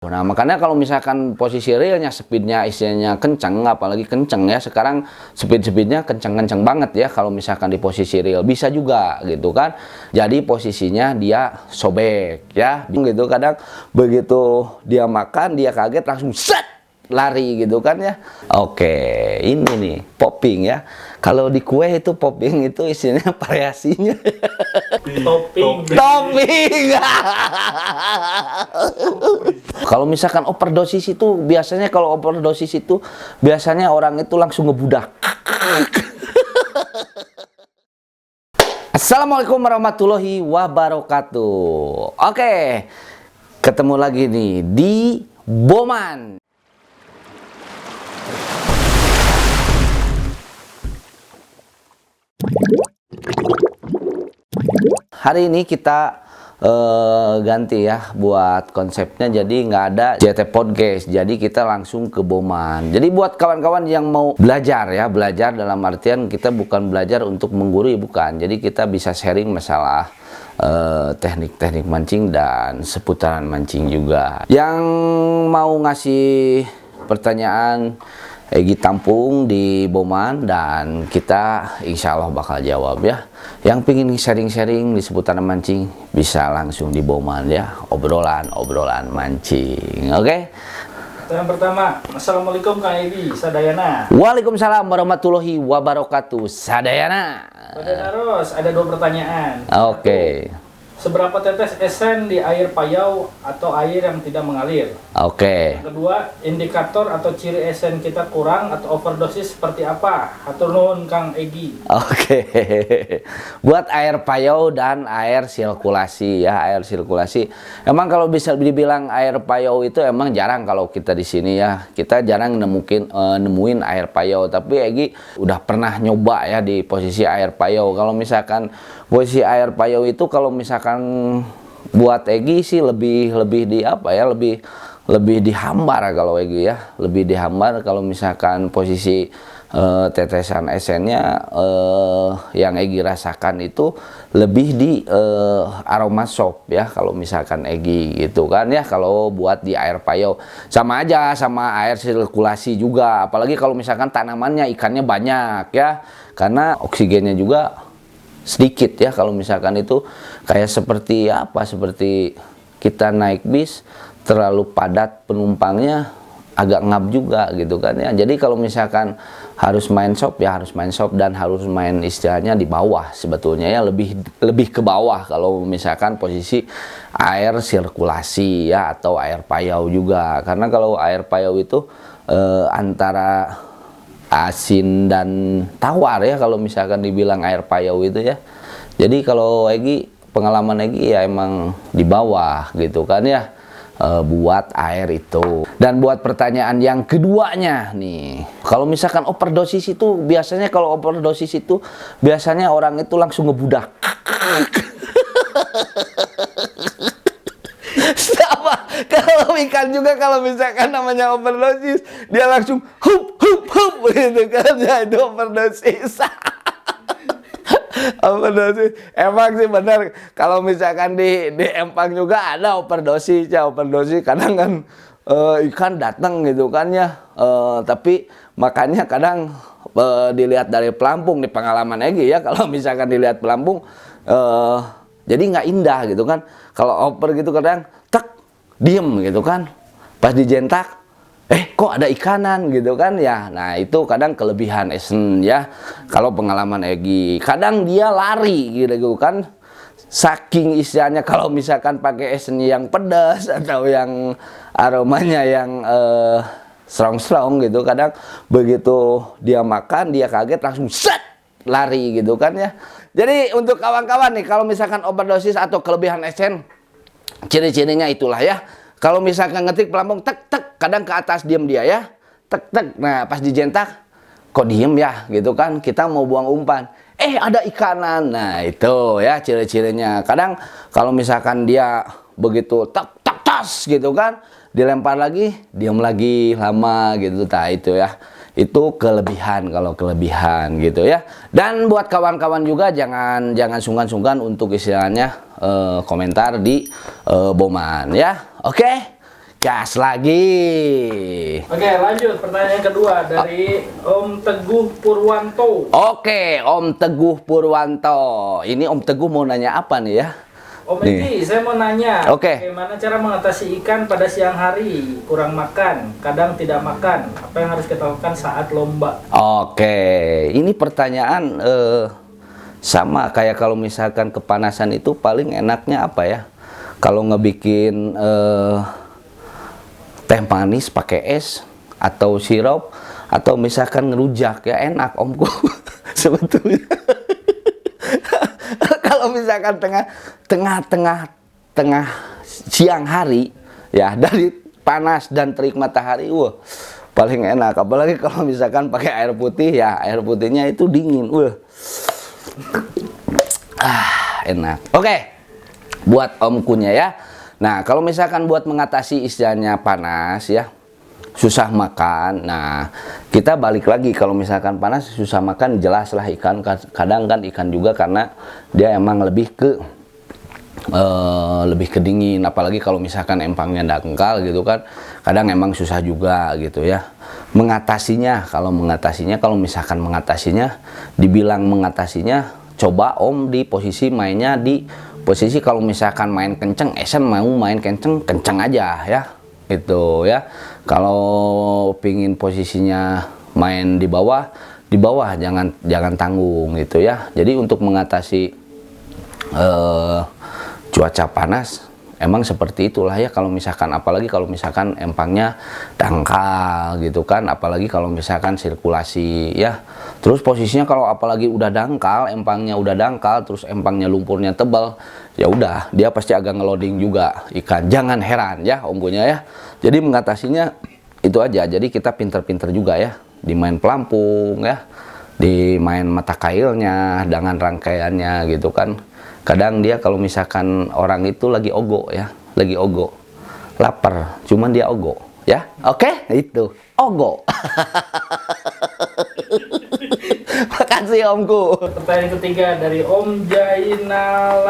Nah, makanya kalau misalkan posisi realnya speednya istilahnya kenceng, apalagi kenceng ya, sekarang speednya kenceng-kenceng banget ya. Kalau misalkan di posisi real bisa juga gitu kan. Jadi posisinya dia sobek ya, gitu. Kadang begitu dia makan dia kaget langsung set lari gitu kan ya. Oke, ini nih popping ya. Kalau di kue itu popping itu istilahnya variasinya. Topping. Topping. Kalau misalkan overdosis itu biasanya orang itu langsung ngebudak. Assalamualaikum warahmatullahi wabarakatuh. Oke, ketemu lagi nih di Boman. Hari ini kita ganti ya buat konsepnya, jadi nggak ada JT Podcast, jadi kita langsung ke Boman. Jadi buat kawan-kawan yang mau belajar ya, belajar dalam artian kita bukan belajar untuk menggurui, bukan. Jadi kita bisa sharing masalah teknik-teknik mancing dan seputaran mancing juga. Yang mau ngasih pertanyaan Egi tampung di Boman dan kita insya Allah bakal jawab ya. Yang pingin sharing-sharing di seputaran mancing bisa langsung di Boman ya. Obrolan mancing. Oke? Yang pertama, Assalamualaikum Kang Egi, Sadayana. Waalaikumsalam warahmatullahi wabarakatuh, Sadayana. Pada Ros, ada 2 pertanyaan. Oke. Seberapa tetes esen di air payau atau air yang tidak mengalir? Oke. Yang kedua, indikator atau ciri esen kita kurang atau overdosis seperti apa? Hatur nuhun Kang Egi. Oke. Buat air payau dan air sirkulasi ya, air sirkulasi. Emang kalau bisa dibilang air payau itu emang jarang kalau kita di sini ya. Kita jarang nemuin air payau, tapi Egi udah pernah nyoba ya di posisi air payau. Kalau misalkan posisi air payau itu kalau misalkan buat Egi sih lebih di apa ya, lebih dihambar kalau Egi ya, lebih dihambar kalau misalkan posisi tetesan esennya yang Egi rasakan itu lebih di aroma sop ya, kalau misalkan Egi gitu kan ya. Kalau buat di air payau sama aja sama air sirkulasi juga, apalagi kalau misalkan tanamannya ikannya banyak ya, karena oksigennya juga sedikit ya. Kalau misalkan itu kayak seperti apa, seperti kita naik bis terlalu padat penumpangnya agak ngap juga gitu kan ya. Jadi kalau misalkan harus main shop ya harus main shop dan harus main istilahnya di bawah sebetulnya ya, lebih ke bawah kalau misalkan posisi air sirkulasi ya, atau air payau juga. Karena kalau air payau itu antara asin dan tawar ya kalau misalkan dibilang air payau itu ya. Jadi kalau Egi, pengalaman Egi ya emang di bawah gitu kan ya, buat air itu. Dan buat pertanyaan yang keduanya nih, kalau misalkan overdosis itu biasanya orang itu langsung ngebudak. Sama kalau ikan juga, kalau misalkan namanya overdosis dia langsung hup gitu kan ya, itu overdosis. Overdosis emang sih benar. Kalau misalkan di empang juga ada overdosis ya, overdosis kadang kan ikan datang gitu kan ya, tapi makanya kadang dilihat dari pelampung, di pengalaman Egi ya, kalau misalkan dilihat pelampung jadi nggak indah gitu kan. Kalau over gitu kadang tek diem gitu kan, pas dijentak kok ada ikanan gitu kan ya. Nah itu kadang kelebihan esen ya. Kalau pengalaman Egi kadang dia lari gitu kan, saking istilahnya kalau misalkan pakai esen yang pedas atau yang aromanya yang strong gitu, kadang begitu dia makan dia kaget langsung set lari gitu kan ya. Jadi untuk kawan-kawan nih, kalau misalkan overdosis atau kelebihan esen, ciri-cirinya itulah ya. Kalau misalkan ngetik pelampung tek kadang ke atas diem dia ya, tek. Nah pas dijentak kok diem ya gitu kan, kita mau buang umpan ada ikanan. Nah itu ya ciri-cirinya. Kadang kalau misalkan dia begitu tek tas gitu kan, dilempar lagi diem lagi lama gitu. Nah itu ya, itu kelebihan, kalau kelebihan gitu ya. Dan buat kawan-kawan juga jangan sungkan-sungkan untuk istilahnya komentar di Boman ya. Oke, gas lagi. Oke, lanjut pertanyaan kedua dari Om Teguh Purwanto. Oke, Om Teguh Purwanto. Ini Om Teguh mau nanya apa nih ya? Om Edi, saya mau nanya, Oke. bagaimana cara mengatasi ikan pada siang hari? Kurang makan, kadang tidak makan. Apa yang harus kita lakukan saat lomba? Oke, ini pertanyaan sama kayak kalau misalkan kepanasan itu paling enaknya apa ya? Kalau ngebikin teh manis pakai es atau sirup atau misalkan ngerujak ya enak omku sebetulnya. Kalau misalkan tengah siang hari ya dari panas dan terik matahari, wah paling enak. Apalagi kalau misalkan pakai air putih ya, air putihnya itu dingin, wah enak. Oke, buat omkunya ya. Nah kalau misalkan buat mengatasi istilahnya panas ya, susah makan. Nah, kita balik lagi kalau misalkan panas susah makan, jelas lah ikan. Kadang kan ikan juga karena dia emang lebih ke dingin. Apalagi kalau misalkan empangnya dangkal gitu kan, kadang emang susah juga gitu ya. Mengatasinya, kalau misalkan mengatasinya, dibilang mengatasinya, coba Om di posisi mainnya di posisi kalau misalkan main kenceng, Esen mau main kenceng aja ya. Itu ya. Kalau pingin posisinya main di bawah jangan tanggung gitu ya. Jadi untuk mengatasi cuaca panas emang seperti itulah ya. Kalau misalkan apalagi kalau misalkan empangnya dangkal gitu kan, apalagi kalau misalkan sirkulasi ya. Terus posisinya kalau apalagi udah dangkal, empangnya udah dangkal, terus empangnya lumpurnya tebal, ya udah dia pasti agak ngeloding juga ikan. Jangan heran ya omkunya ya. Jadi mengatasinya itu aja. Jadi kita pinter-pinter juga ya, dimain pelampung ya, dimain mata kailnya dengan rangkaiannya gitu kan. Kadang dia kalau misalkan orang itu lagi ogo ya, lagi ogo, lapar, cuman dia ogo ya. Oke, itu ogo. Makasih omku. Pertanyaan ketiga dari Om Jainal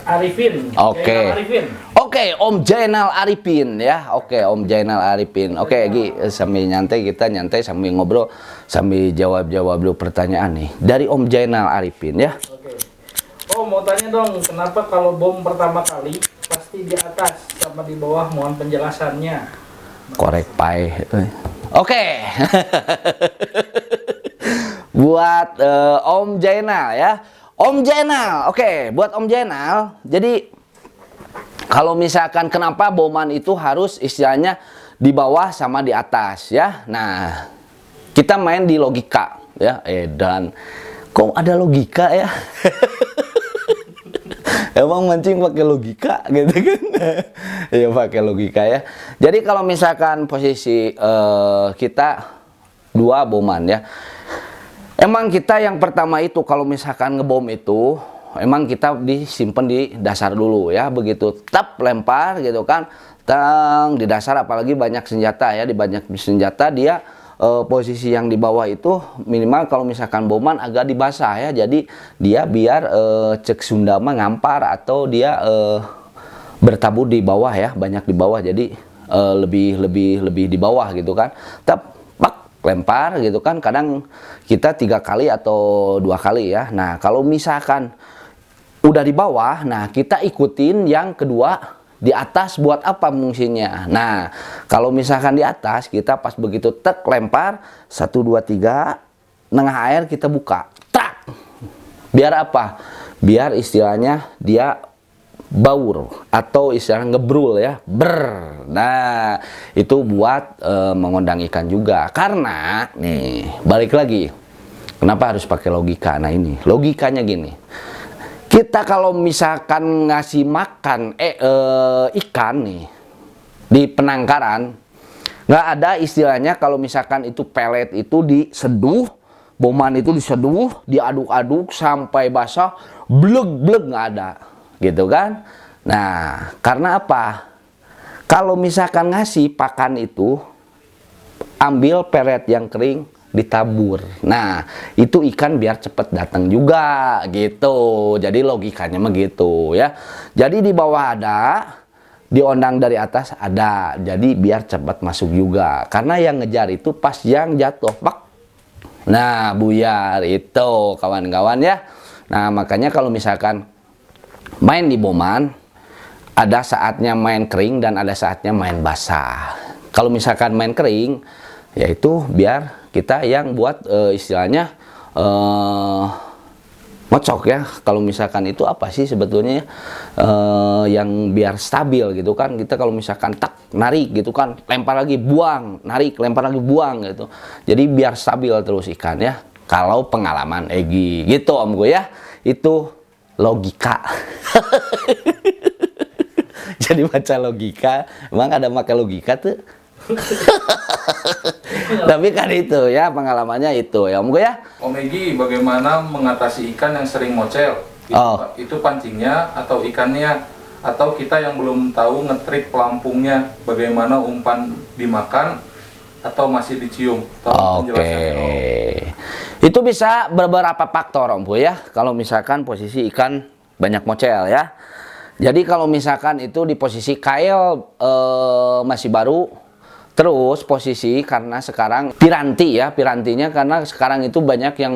Arifin. Oke. Jainal Arifin. Oke, Om Jainal Arifin ya. Oke, Om Jainal Arifin. Oke, Gi, sambil nyantai kita nyantai sambil ngobrol sambil jawab dulu pertanyaan nih dari Om Jainal Arifin ya. Oke. Oh, mau tanya dong, kenapa kalau bom pertama kali pasti di atas sama di bawah? Mohon penjelasannya. Korek pai. Oke. Buat Om Jainal ya. Om Jainal. Oke, buat Om Jainal. Jadi kalau misalkan kenapa boman itu harus istilahnya di bawah sama di atas ya. Nah, kita main di logika ya. Dan kok ada logika ya? Emang mancing pakai logika gitu kan? Ya pakai logika ya. Jadi kalau misalkan posisi kita dua boman ya. Emang kita yang pertama itu kalau misalkan ngebom itu emang kita disimpan di dasar dulu ya. Begitu tap lempar gitu kan. Tang di dasar apalagi banyak senjata ya. Di banyak senjata dia posisi yang di bawah itu minimal kalau misalkan boman agak dibasah ya. Jadi dia biar cek Sunda mah ngampar atau dia bertabur di bawah ya, banyak di bawah. Jadi lebih di bawah gitu kan. Tap lempar gitu kan, kadang kita 3 kali atau 2 kali ya. Nah kalau misalkan udah di bawah, nah kita ikutin yang kedua di atas. Buat apa fungsinya? Nah kalau misalkan di atas kita pas begitu tek lempar 1 2 3 nengah air kita buka tak, biar apa? Biar istilahnya dia baur atau istilahnya ngebrul ya, nah itu buat mengundang ikan juga. Karena nih balik lagi kenapa harus pakai logika. Nah ini logikanya gini, kita kalau misalkan ngasih makan ikan nih di penangkaran, nggak ada istilahnya kalau misalkan itu pelet itu diseduh, boman itu diseduh, diaduk-aduk sampai basah, bleg nggak ada gitu kan. Nah karena apa? Kalau misalkan ngasih pakan itu, ambil pelet yang kering ditabur. Nah itu ikan biar cepet datang juga gitu. Jadi logikanya begitu ya. Jadi di bawah ada, diondang dari atas ada, jadi biar cepat masuk juga. Karena yang ngejar itu pas yang jatuh, pak. Nah, buyar itu kawan-kawan ya. Nah, makanya kalau misalkan main di boman, ada saatnya main kering dan ada saatnya main basah. Kalau misalkan main kering, yaitu biar kita yang buat istilahnya ngocok ya. Kalau misalkan itu apa sih sebetulnya yang biar stabil gitu kan. Kita kalau misalkan tak narik gitu kan, lempar lagi buang, narik lempar lagi buang gitu. Jadi biar stabil terus ikan ya. Kalau pengalaman Egi gitu om gue ya. Itu logika. Jadi baca logika, emang ada pakai logika tuh. Tapi kan itu ya pengalamannya itu ya om gue ya. Om Egi, bagaimana mengatasi ikan yang sering mocel? Itu pancingnya atau ikannya? Atau kita yang belum tahu ngetrik pelampungnya, bagaimana umpan dimakan atau masih dicium? Oke. Itu bisa beberapa faktor om gue ya. Kalau misalkan posisi ikan banyak mocel ya. Jadi kalau misalkan itu di posisi kail masih baru, terus posisi karena sekarang piranti ya, pirantinya karena sekarang itu banyak yang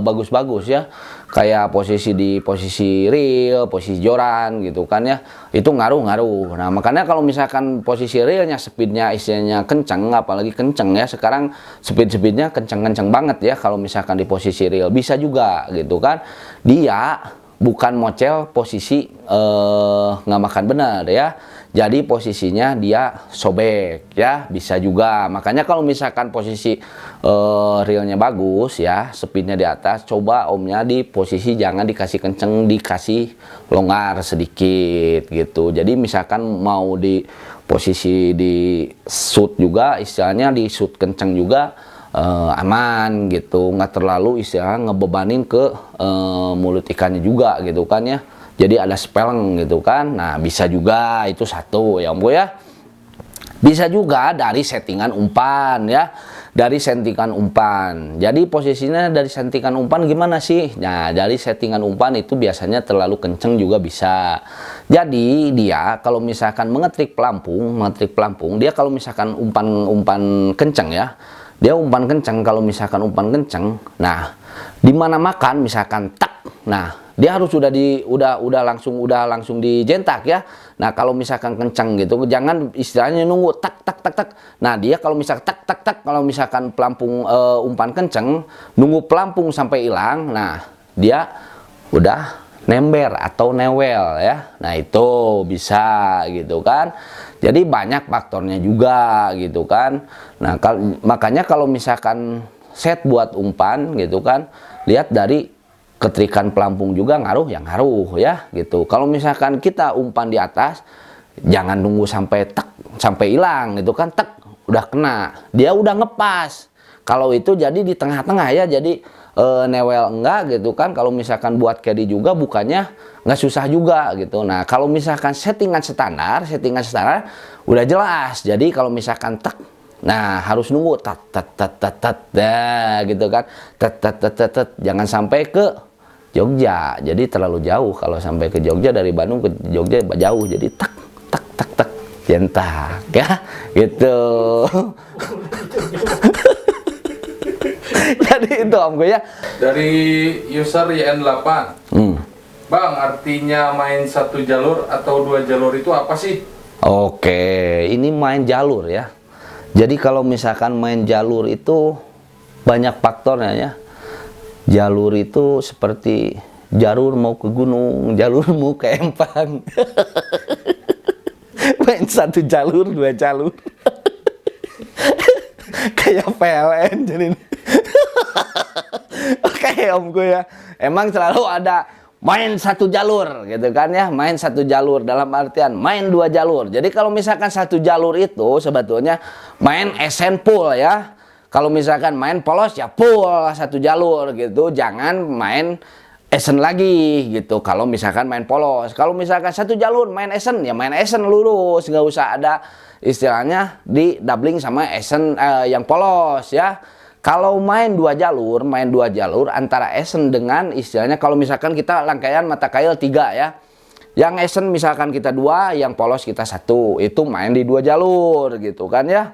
bagus-bagus ya, kayak posisi di posisi reel, posisi joran gitu kan ya, itu ngaruh-ngaruh. Nah makanya kalau misalkan posisi reelnya speednya istilahnya kenceng, apalagi kenceng ya, sekarang speednya kenceng-kenceng banget ya. Kalau misalkan di posisi reel bisa juga gitu kan, dia bukan mocel posisi nggak makan benar ya. Jadi posisinya dia sobek ya, bisa juga. Makanya kalau misalkan posisi reelnya bagus ya, speednya di atas, coba omnya di posisi jangan dikasih kenceng, dikasih longgar sedikit gitu. Jadi misalkan mau di posisi di shoot juga, istilahnya di shoot kenceng juga, aman gitu, nggak terlalu istilahnya ngebebanin ke mulut ikannya juga gitu kan ya. Jadi ada speleng gitu kan. Nah bisa juga itu satu ya om gue ya. Bisa juga dari settingan umpan ya, dari settingan umpan. Jadi posisinya dari settingan umpan gimana sih? Nah dari settingan umpan itu biasanya terlalu kenceng juga bisa. Jadi dia kalau misalkan mengetrik pelampung, dia kalau misalkan umpan kenceng ya, dia umpan kenceng. Kalau misalkan umpan kenceng, nah di mana makan misalkan tak, nah dia harus udah langsung dijentak ya. Nah kalau misalkan kenceng gitu, jangan istilahnya nunggu tak tak tak tak. Nah dia kalau misalkan tak tak tak, kalau misalkan pelampung umpan kenceng, nunggu pelampung sampai hilang, nah dia udah nember atau newel ya. Nah itu bisa gitu kan. Jadi banyak faktornya juga gitu kan. Nah makanya kalau misalkan set buat umpan gitu kan, lihat dari ketrikan pelampung juga ngaruh ya gitu. Kalau misalkan kita umpan di atas, jangan nunggu sampai tak sampai hilang gitu kan, tak udah kena, dia udah ngepas. Kalau itu jadi di tengah-tengah ya, jadi newel enggak gitu kan. Kalau misalkan buat caddy juga bukannya nggak susah juga gitu. Nah kalau misalkan settingan standar udah jelas. Jadi kalau misalkan tak, nah harus nunggu tat gitu kan, tat, jangan sampai ke Jogja. Jadi terlalu jauh. Kalau sampai ke Jogja, dari Bandung ke Jogja jauh, jadi tak jentak ya gitu. Jadi itu om gue ya. Dari user YN8, Bang, artinya main satu jalur atau dua jalur itu apa sih? Oke, ini main jalur ya. Jadi kalau misalkan main jalur itu banyak faktornya ya. Jalur itu seperti jalur mau ke gunung, jalur mau ke empang. Main satu jalur, dua jalur. Kayak PLN jadi. Oke om gue ya. Emang selalu ada main satu jalur gitu kan ya, main satu jalur dalam artian main dua jalur. Jadi kalau misalkan satu jalur itu sebetulnya main esen full ya. Kalau misalkan main polos ya full satu jalur gitu, jangan main esen lagi gitu. Kalau misalkan main polos, kalau misalkan satu jalur main esen ya main esen lurus, nggak usah ada istilahnya di doubling sama esen yang polos ya. Kalau main dua jalur antara esen dengan istilahnya kalau misalkan kita rangkaian mata kail 3 ya. Yang esen misalkan kita 2, yang polos kita 1. Itu main di 2 jalur gitu kan ya.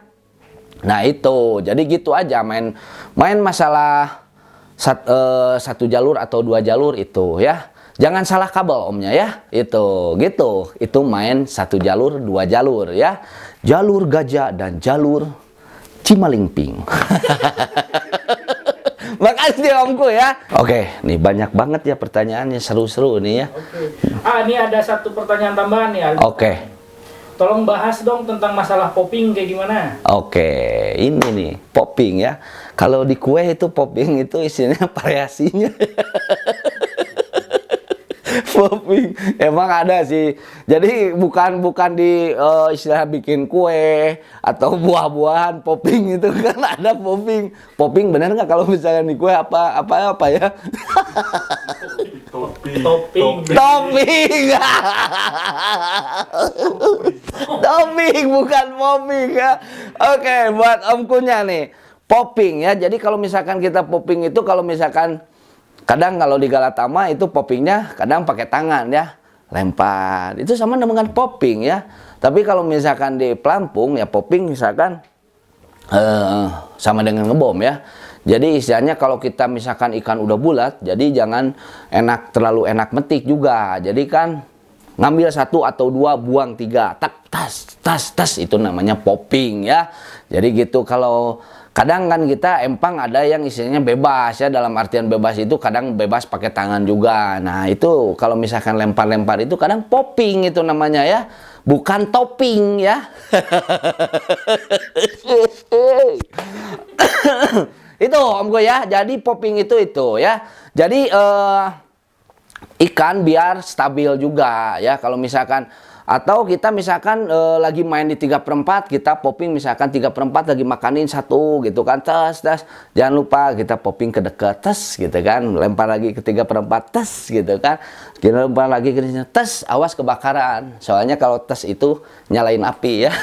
Nah itu, jadi gitu aja main masalah 1 jalur atau 2 jalur itu ya. Jangan salah kabel omnya ya. Itu gitu. Itu main 1 jalur, 2 jalur ya. Jalur gajah dan jalur Cimalingping. Makasih omku ya. Oke, nih banyak banget ya pertanyaannya, seru-seru nih ya. Oke. Ini ada satu pertanyaan tambahan nih, Aldi. Oke. Tolong bahas dong tentang masalah popping kayak gimana? Oke, ini nih popping ya. Kalau di kue itu popping itu isinya variasinya. Popping emang ada sih. Jadi bukan di istilah bikin kue atau buah-buahan, popping itu kan ada popping. Popping bener nggak kalau misalnya di kue apa ya? Topping. Topping. Topping bukan popping ya. Oke, buat omkunya nih. Popping ya. Jadi kalau misalkan kita popping itu kalau misalkan kadang kalau di Galatama itu poppingnya kadang pakai tangan ya, lempar. Itu sama dengan popping ya. Tapi kalau misalkan di pelampung ya popping misalkan sama dengan ngebom ya. Jadi istilahnya kalau kita misalkan ikan udah bulat, jadi jangan terlalu enak metik juga. Jadi kan ngambil 1 atau 2, buang 3, tak tas itu namanya popping ya. Jadi gitu. Kalau kadang kan kita empang ada yang istilahnya bebas ya, dalam artian bebas itu kadang bebas pakai tangan juga. Nah itu kalau misalkan lempar-lempar itu kadang popping itu namanya ya, bukan topping ya. Itu omku ya, jadi popping itu ya. Jadi ikan biar stabil juga ya. Kalau misalkan atau kita misalkan lagi main di 3/4, kita popping misalkan 3/4 lagi makanin 1 gitu kan, tes. Jangan lupa kita popping ke dekat, tes gitu kan, lempar lagi ke 3/4, tes gitu kan. Kita lempar lagi ke sini, tes, awas kebakaran. Soalnya kalau tes itu nyalain api ya.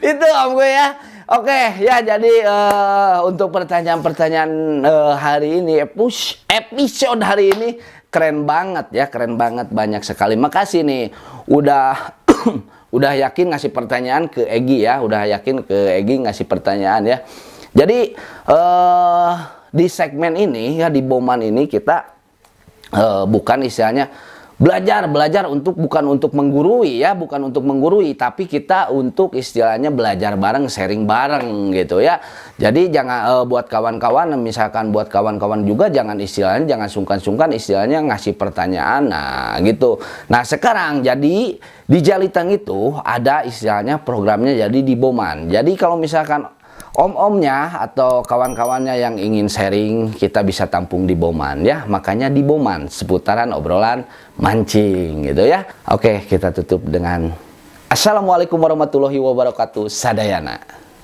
itu om gue ya. Oke ya, jadi untuk pertanyaan-pertanyaan hari ini, episode hari ini keren banget ya, keren banget, banyak sekali. Makasih nih udah yakin ngasih pertanyaan ke Egi ya, udah yakin ke Egi ngasih pertanyaan ya. Jadi di segmen ini ya, di Boman ini kita bukan istilahnya belajar bukan untuk menggurui ya, bukan untuk menggurui, tapi kita untuk istilahnya belajar bareng, sharing bareng gitu ya. Jadi jangan buat kawan-kawan, misalkan buat kawan-kawan juga jangan sungkan-sungkan istilahnya ngasih pertanyaan, nah gitu. Nah sekarang jadi di Jalitang itu ada istilahnya programnya jadi di Boman. Jadi kalau misalkan om-omnya atau kawan-kawannya yang ingin sharing, kita bisa tampung di Boman ya. Makanya di Boman, seputaran obrolan mancing gitu ya. Oke, kita tutup dengan Assalamualaikum warahmatullahi wabarakatuh. Sadayana.